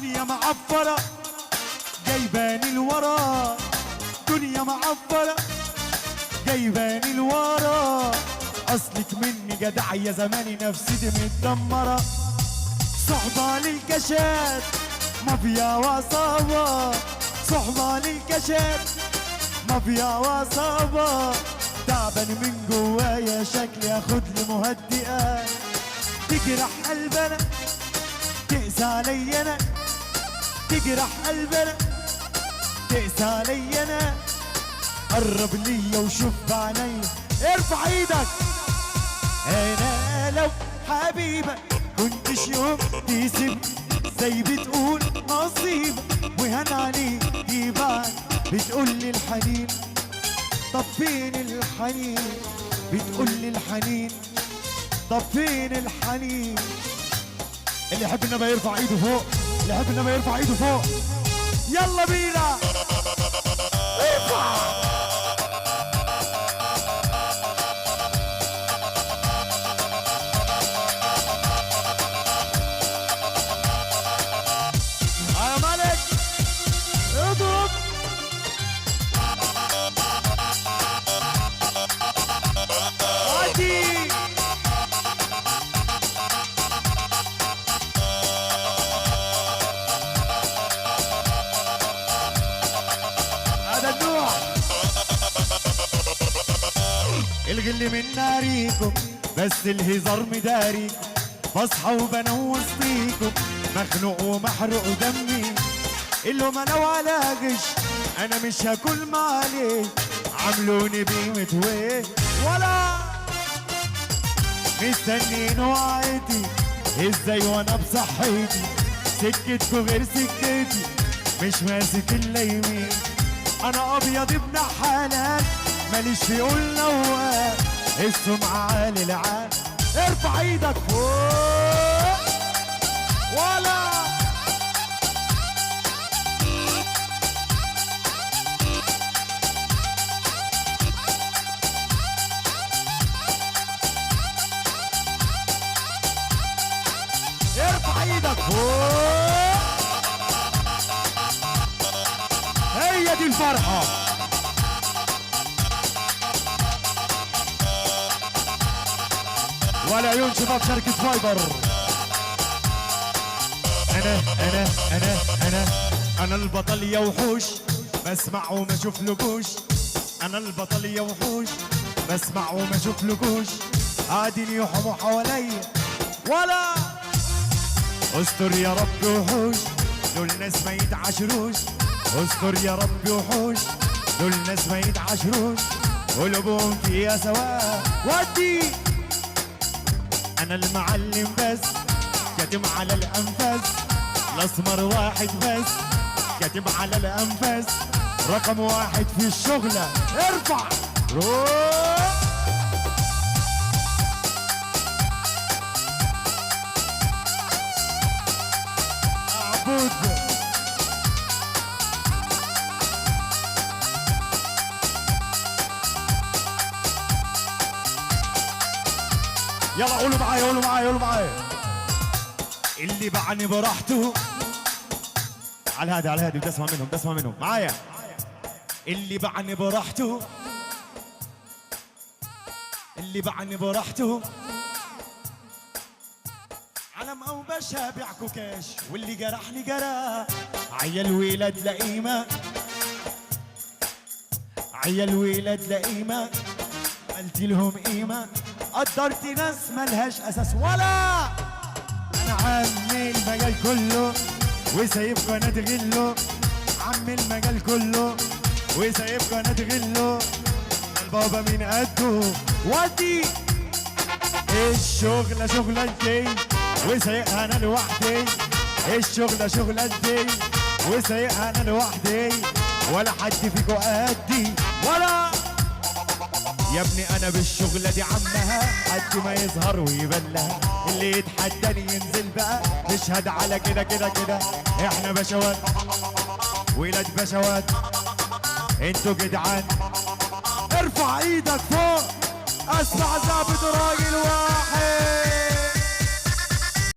دنيا معفرة جايباني الورا، دنيا معفرة جايباني الورا، اصلك مني جدع يا زماني نفسيتي متدمرة. صحبة للكشات مافيا وعصابة، صحبة للكشات مافيا وعصابة، تعبان من جوايا شكلي اخد لي مهدئة، تجرح قلبنا تقسى علي انا، تجرح قلبنا تقسى علي انا، قرب ليا وشوف بعينيا ارفع ايدك. انا لو حبيبك كنتش يوم تسيب زي بتقول نصيب وهان عليك يبان، بتقول لي الحنين طب فين الحنين، بتقول لي الحنين طب فين الحنين. اللي يحب النبي يرفع ايده فوق، اللي يحب النبي يرفع ايده فوق، يلا بينا ارفع. يا ملك اضرب. عادي هذا النوع الغل من ناريكم، بس الهزار مداريكم، بصحى وبنوم وسطيكم، مخنوق ومحروق دمي، اللهم انا وعلى غش انا مش هاكل معليه، عملوني بقيمة ويه ولا مستنيين وعيتي ازاي وانا بصحتي، سكتكوا غير سكتي مش ماسك الا يمين، انا ابيض ابن حلال ماليش في قول نوال، السمعة عالي العال، ارفع ايدك فوق ولا ارفع ايدك فوق، هي دي الفرحة. والعيون شباب شركة فايبر. أنا البطل يا وحوش، بسمع وما اشوفلكوش، أنا البطل يا وحوش، بسمع وما اشوفلكوش، قاعدين يحموا حواليا ولا استر يا رب وحوش، دول ناس ما يتعاشروش، استر يا رب وحوش، دول ناس ما يتعاشروش، قلوبهم فيها سواء ودي. انا المعلم بس كاتم على الانفاس، الاسمر واحد بس كاتم على الانفاس، رقم واحد في الشغلة، ارفع روح. عبود يلا قولوا معايا قولوا معايا قولوا معايا. اللي باعني براحته على الهادي على الهادي، بدي اسمع منهم بدي اسمع منهم معايا. اللي باعني براحته، اللي باعني براحته، علم او باشا بيعكو كاش، واللي جرحني جرح، عيال ولاد لئيمة، عيال ولاد لئيمة، قلت لهم قيمة، قدرت ناس ملهاش اساس ولا. انا عم المجال كله وسايبكوا انا تغلوا، عم المجال كله وسايبكوا انا تغلوا، البابا من قده ودي. الشغلة شغلتي وسايقها انا لوحدي، الشغلة شغلتي وسايقها انا لوحدي، ولا حد فيكوا قدي ولا. يا ابني انا بالشغلة دي عمها قد ما يظهر ويبلها، اللي يتحداني ينزل بقى نشهد على كده كده كده، احنا بشوات ولاد بشوات انتوا جدعان. ارفع ايدك فوق اسمع ظابط راجل واحد.